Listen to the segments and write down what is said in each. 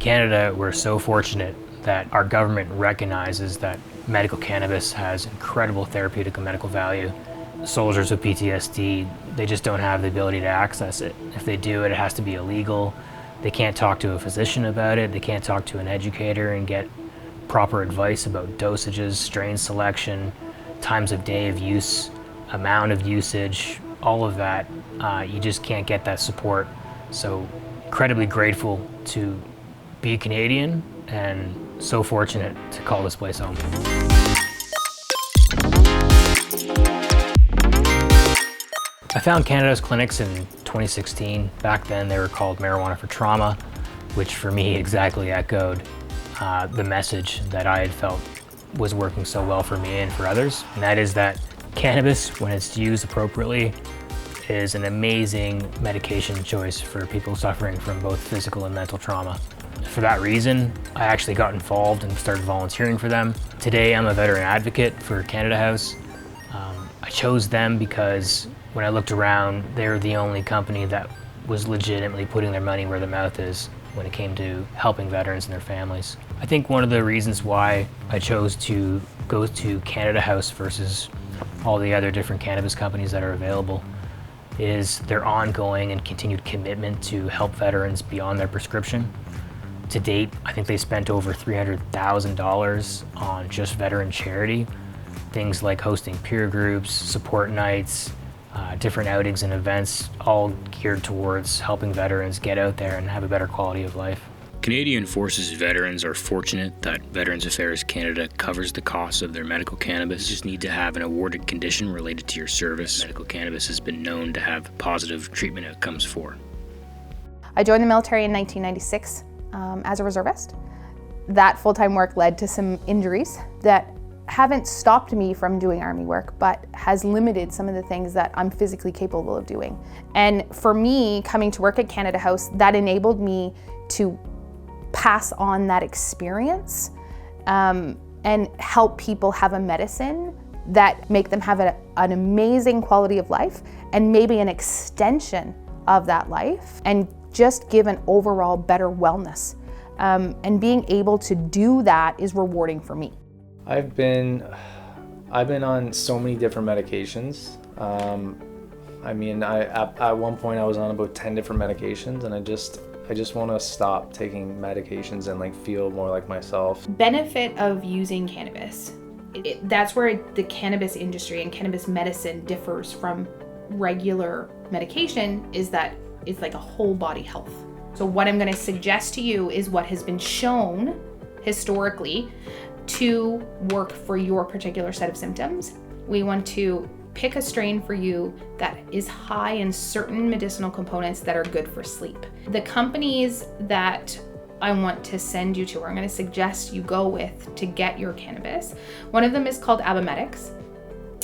Canada, we're so fortunate that our government recognizes that medical cannabis has incredible therapeutic and medical value. Soldiers with PTSD, they just don't have the ability to access it. If they do it, it has to be illegal. They can't talk to a physician about it. They can't talk to an educator and get proper advice about dosages, strain selection, times of day of use, amount of usage, all of that. You just can't get that support. So incredibly grateful to be Canadian and so fortunate to call this place home. I found Canada's clinics in 2016. Back then they were called Marijuana for Trauma, which for me exactly echoed the message that I had felt was working so well for me and for others. And that is that cannabis, when it's used appropriately, is an amazing medication choice for people suffering from both physical and mental trauma. For that reason, I actually got involved and started volunteering for them. Today, I'm a veteran advocate for Canada House. I chose them because when I looked around, they're the only company that was legitimately putting their money where their mouth is when it came to helping veterans and their families. I think one of the reasons why I chose to go to Canada House versus all the other different cannabis companies that are available is their ongoing and continued commitment to help veterans beyond their prescription. To date, I think they spent over $300,000 on just veteran charity. Things like hosting peer groups, support nights, different outings and events, all geared towards helping veterans get out there and have a better quality of life. Canadian Forces veterans are fortunate that Veterans Affairs Canada covers the costs of their medical cannabis. You just need to have an awarded condition related to your service. Medical cannabis has been known to have positive treatment outcomes for. I joined the military in 1996 as a reservist. That full-time work led to some injuries that haven't stopped me from doing Army work, but has limited some of the things that I'm physically capable of doing. And for me, coming to work at Canada House, that enabled me to pass on that experience and help people have a medicine that make them have an amazing quality of life and maybe an extension of that life and just give an overall better wellness. And being able to do that is rewarding for me. I've been on so many different medications. At one point I was on about 10 different medications, and I just want to stop taking medications and feel more like myself. Benefit of using cannabis. That's where the cannabis industry and cannabis medicine differs from regular medication, is that it's like a whole body health. So what I'm going to suggest to you is what has been shown historically to work for your particular set of symptoms. We want to pick a strain for you that is high in certain medicinal components that are good for sleep. The companies that I want to send you to, or I'm going to suggest you go with to get your cannabis, one of them is called Abomedics.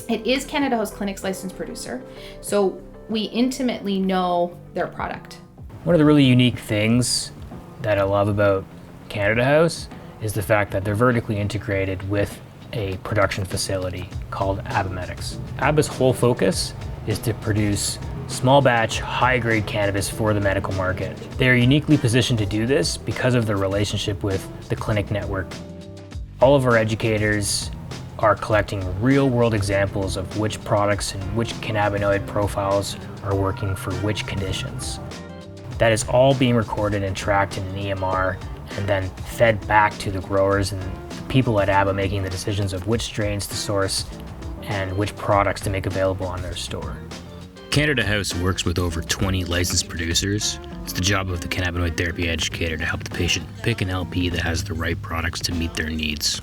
It is Canada House Clinic's licensed producer, so we intimately know their product. One of the really unique things that I love about Canada House is the fact that they're vertically integrated with a production facility called Abomedics. Abba's whole focus is to produce small batch, high grade cannabis for the medical market. They're uniquely positioned to do this because of their relationship with the clinic network. All of our educators are collecting real world examples of which products and which cannabinoid profiles are working for which conditions. That is all being recorded and tracked in an EMR and then fed back to the growers and the people at Abba making the decisions of which strains to source and which products to make available on their store. Canada House works with over 20 licensed producers. It's the job of the cannabinoid therapy educator to help the patient pick an LP that has the right products to meet their needs.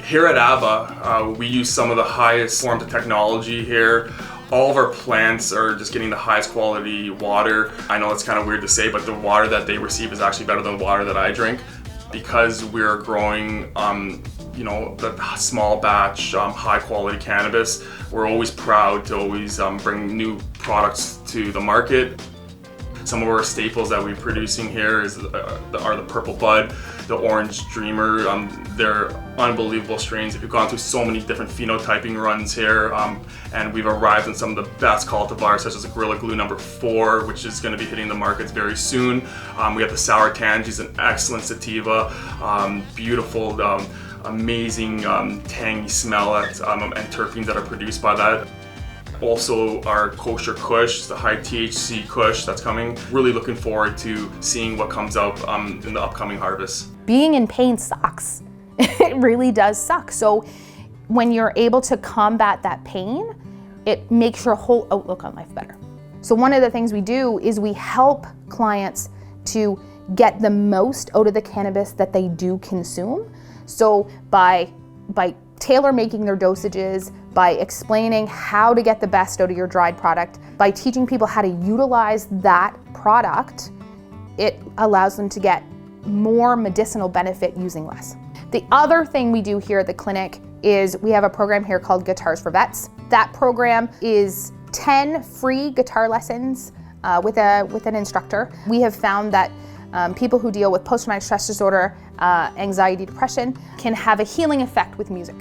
Here at Abba, we use some of the highest forms of technology here. All of our plants are just getting the highest quality water. I know it's kind of weird to say, but the water that they receive is actually better than the water that I drink. Because we're growing, the small batch, high quality cannabis, we're always proud to always bring new products to the market. Some of our staples that we're producing here are the Purple Bud, the Orange Dreamer. They're unbelievable strains. We've gone through so many different phenotyping runs here, and we've arrived on some of the best cultivars, such as the Gorilla Glue number 4, which is going to be hitting the markets very soon. We have the Sour Tangies, an excellent sativa, beautiful, amazing tangy smell and terpenes that are produced by that. Also our kosher kush, the high THC kush that's coming. Really looking forward to seeing what comes out in the upcoming harvest. Being in pain sucks. It really does suck. So when you're able to combat that pain, it makes your whole outlook on life better. So one of the things we do is we help clients to get the most out of the cannabis that they do consume. So by tailor making their dosages, by explaining how to get the best out of your dried product, by teaching people how to utilize that product, it allows them to get more medicinal benefit using less. The other thing we do here at the clinic is we have a program here called Guitars for Vets. That program is 10 free guitar lessons with an instructor. We have found that people who deal with post-traumatic stress disorder, anxiety, depression can have a healing effect with music.